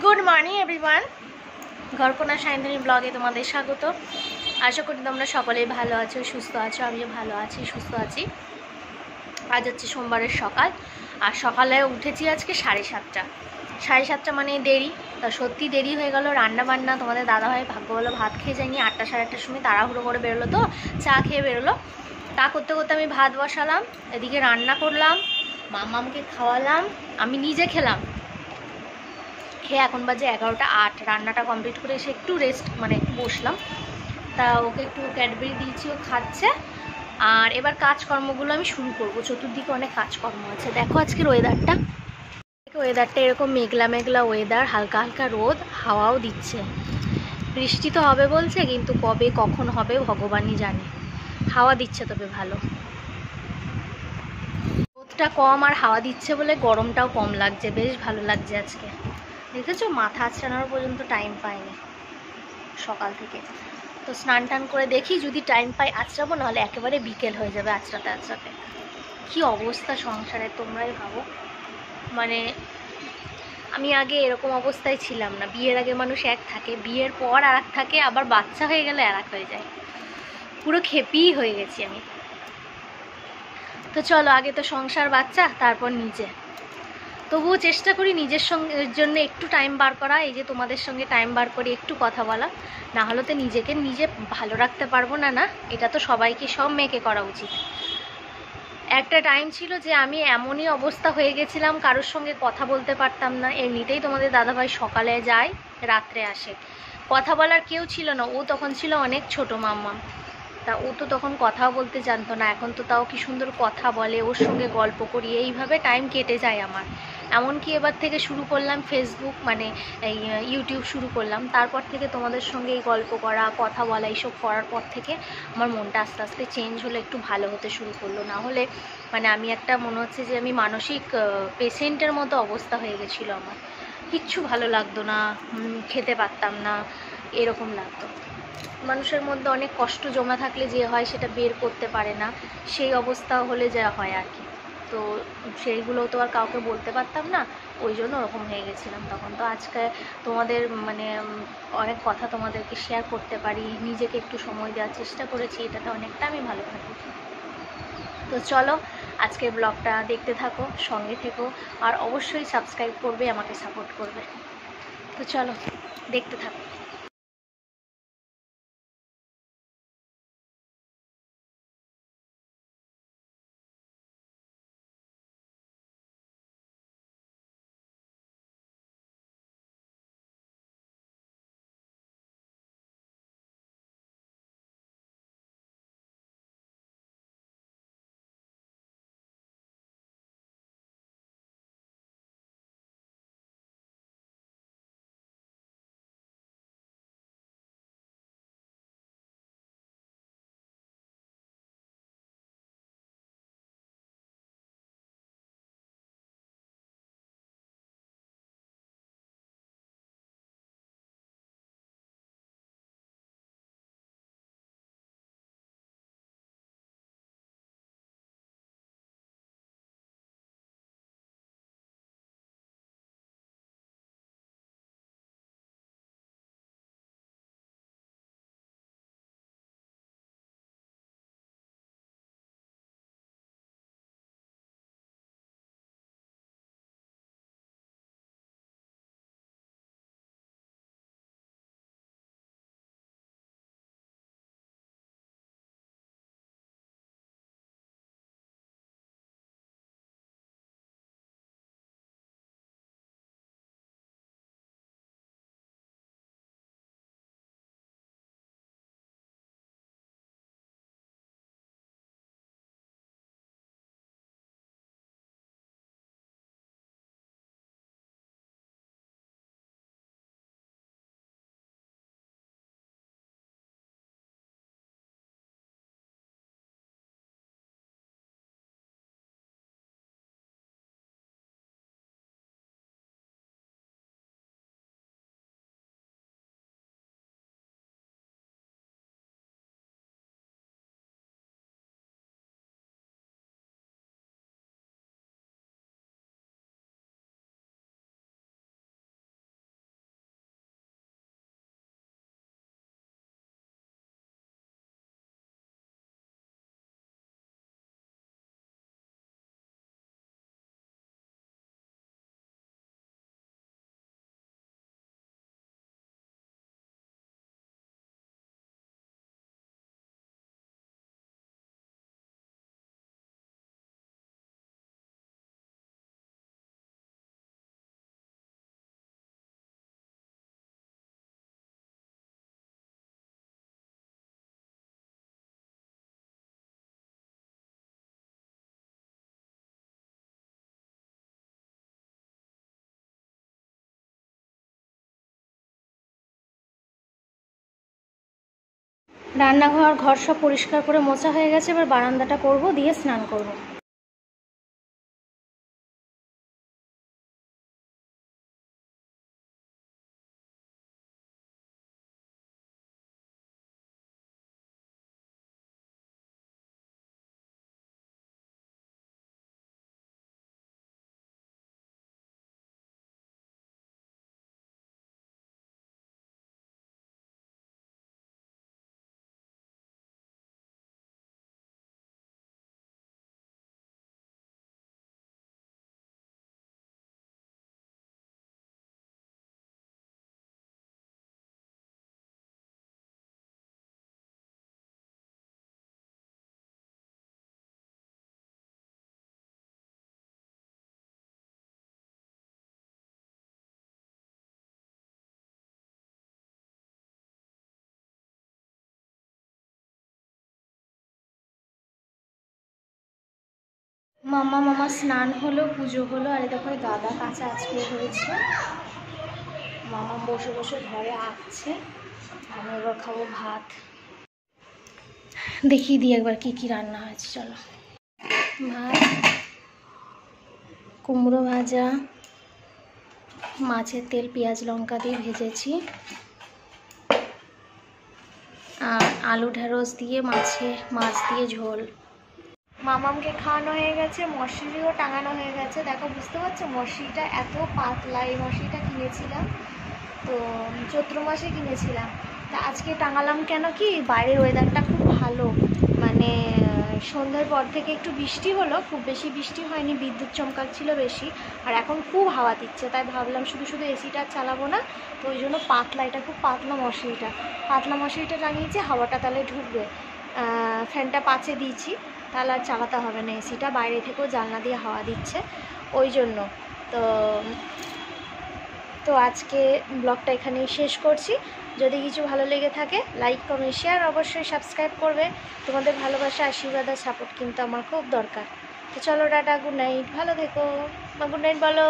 Good morning everyone, ঘরকোনা Sayantani ব্লগে তোমাদের স্বাগত। আশা করি তোমরা সকলেই ভালো আছো, সুস্থ আছো। আমিও ভালো আছি, সুস্থ আছি। আজ হচ্ছে সোমবারের সকাল, আর সকালে উঠেছি আজকে 7:30। 7:30 মানে দেরি। তা সত্যি দেরি হয়ে গেল। রান্না বান্না তোমাদের দাদাভাই ভাগ্য বলো ভাত খেয়ে যায়নি। 8টা সাড়ে 8টার সময় তাড়াহুড়ো করে বেরোলো, তো চা খেয়ে বেরোলো। তা করতে করতে আমি ভাত বসালাম, এদিকে রান্না করলাম, মামামকে খাওয়ালাম, আমি নিজে খেলাম। খেয়ে এখন বাজে 11টা 8। রান্নাটা কমপ্লিট করে এসে একটু রেস্ট মানে একটু বসলাম। তা ওকে একটু ক্যাডবেরি দিয়েছি, ও খাচ্ছে। আর এবার কাজকর্মগুলো আমি শুরু করব। চতুর্দিকে অনেক কাজকর্ম আছে। দেখো আজকের ওয়েদারটা এরকম মেঘলা মেঘলা ওয়েদার, হালকা হালকা রোদ, হাওয়াও দিচ্ছে। বৃষ্টি তো হবে বলছে, কিন্তু কবে কখন হবে ভগবানই জানে। হাওয়া দিচ্ছে তবে ভালো, রোদটা কম আর হাওয়া দিচ্ছে বলে গরমটাও কম লাগছে, বেশ ভালো লাগছে আজকে। দেখেছো, মাথা আঁচড়ানোর পর্যন্ত টাইম পাইনি সকাল থেকে। তো স্নান টান করে দেখি যদি টাইম পাই আঁচড়াবো, নাহলে একেবারে বিকেল হয়ে যাবে আঁচড়াতে আঁচড়াতে। কী অবস্থা সংসারে তোমরাই ভাবো। মানে আমি আগে এরকম অবস্থায় ছিলাম না। বিয়ের আগে মানুষ এক থাকে, বিয়ের পর আর এক থাকে, আবার বাচ্চা হয়ে গেলে আর এক হয়ে যায়। পুরো খেপিই হয়ে গেছি আমি। তো চলো, আগে তো সংসার, বাচ্চা, তারপর নিজে। তবুও চেষ্টা করি নিজের জন্য একটু টাইম বার করা। এই যে তোমাদের সঙ্গে টাইম বার করি একটু কথা বলা, না হলে তো নিজেকে নিজে ভালো রাখতে পারবো না। না, এটা তো সবাইকে, সব মেয়েকে করা উচিত। একটা টাইম ছিল যে আমি এমনই অবস্থা হয়ে গেছিলাম, কারোর সঙ্গে কথা বলতে পারতাম না। এমনিতেই তোমাদের দাদাভাই সকালে যায়, রাত্রে আসে, কথা বলার কেউ ছিল না। ও তখন ছিল অনেক ছোট, মাম্মা। তা ও তো তখন কথাও বলতে জানতো না। এখন তো তাও কি সুন্দর কথা বলে, ওর সঙ্গে গল্প করি, এইভাবে টাইম কেটে যায় আমার। এমনকি এবার থেকে শুরু করলাম ফেসবুক, মানে এই ইউটিউব শুরু করলাম। তারপর থেকে তোমাদের সঙ্গে এই গল্প করা, কথা বলা, এইসব করার পর থেকে আমার মনটা আস্তে আস্তে চেঞ্জ হলো, একটু ভালো হতে শুরু করলো। না হলে মানে আমি একটা, মনে হচ্ছে যে আমি মানসিক পেশেন্টের মতো অবস্থা হয়ে গেছিলো আমার। কিচ্ছু ভালো লাগতো না, খেতে পারতাম না, এরকম লাগতো। মানুষের মধ্যে অনেক কষ্ট জমা থাকলে যে হয় সেটা বের করতে পারে না, সেই অবস্থা হলে যা হয় আর কি। তো সেইগুলো তো আর কাউকে বলতে পারতাম না, ওই জন্য ওরকম হয়ে গেছিলাম তখন। তো আজকে তোমাদের মানে অনেক কথা তোমাদেরকে শেয়ার করতে পারি, নিজেকে একটু সময় দেওয়ার চেষ্টা করেছি, এটাতে অনেকটা আমি ভালো থাকি। তো চলো, আজকের ব্লগটা দেখতে থাকো, সঙ্গে থেকো, আর অবশ্যই সাবস্ক্রাইব করবে, আমাকে সাপোর্ট করবে। তো চলো, দেখতে থাকো। রান্নাঘর ঘর সব পরিষ্কার করে মোছা হয়ে গেছে, এবার বারান্দাটা করব, দিয়ে স্নান করব। মামা স্নান হলো, পুজো হলো, আর দেখো গাদা কাঁচা আজকে হয়েছে। মামা বসে বসে ঘরে আঁকছে, আমি এবার খাবো ভাত। দেখিয়ে দিই একবার কি কি রান্না হয়েছে, চলো। ভাত, কুমড়ো ভাজা, মাছের তেল পেঁয়াজ লঙ্কা দিয়ে ভেজেছি, আর আলু ঢেঁড়স দিয়ে মাছ দিয়ে ঝোল। মামামকে খাওয়ানো হয়ে গেছে, মশারিও টাঙানো হয়ে গেছে। দেখো, বুঝতে পারছো মশারিটা এত পাতলা, এই মশারিটা কিনেছিলাম তো চৈত্র মাসে কিনেছিলাম। তা আজকে টাঙালাম কেন কি, বাইরের ওয়েদারটা খুব ভালো, মানে সন্ধ্যার পর থেকে একটু বৃষ্টি হলো, খুব বেশি বৃষ্টি হয়নি, বিদ্যুৎ চমকাচ্ছিল বেশি, আর এখন খুব হাওয়া দিচ্ছে, তাই ভাবলাম শুধু শুধু এসিটা চালাবো না, তো ওই জন্য পাতলা, এটা খুব পাতলা মশারিটা টাঙিয়েছি, হাওয়াটা তাহলে ঢুকবে। ফ্যানটা পাঁচে দিয়েছি, তাহলে আর চালাতে হবে না এসিটা, বাইরে থেকেও জানলা দিয়ে হাওয়া দিচ্ছে ওই জন্য। তো আজকে ব্লগটা এখানেই শেষ করছি। যদি কিছু ভালো লেগে থাকে লাইক কমেন্ট শেয়ার অবশ্যই সাবস্ক্রাইব করবে। তোমাদের ভালোবাসা আশীর্বাদ আর সাপোর্ট কিন্তু আমার খুব দরকার। তো চলো টাটা, গুড নাইট, ভালো থেকো। গুড নাইট বলো।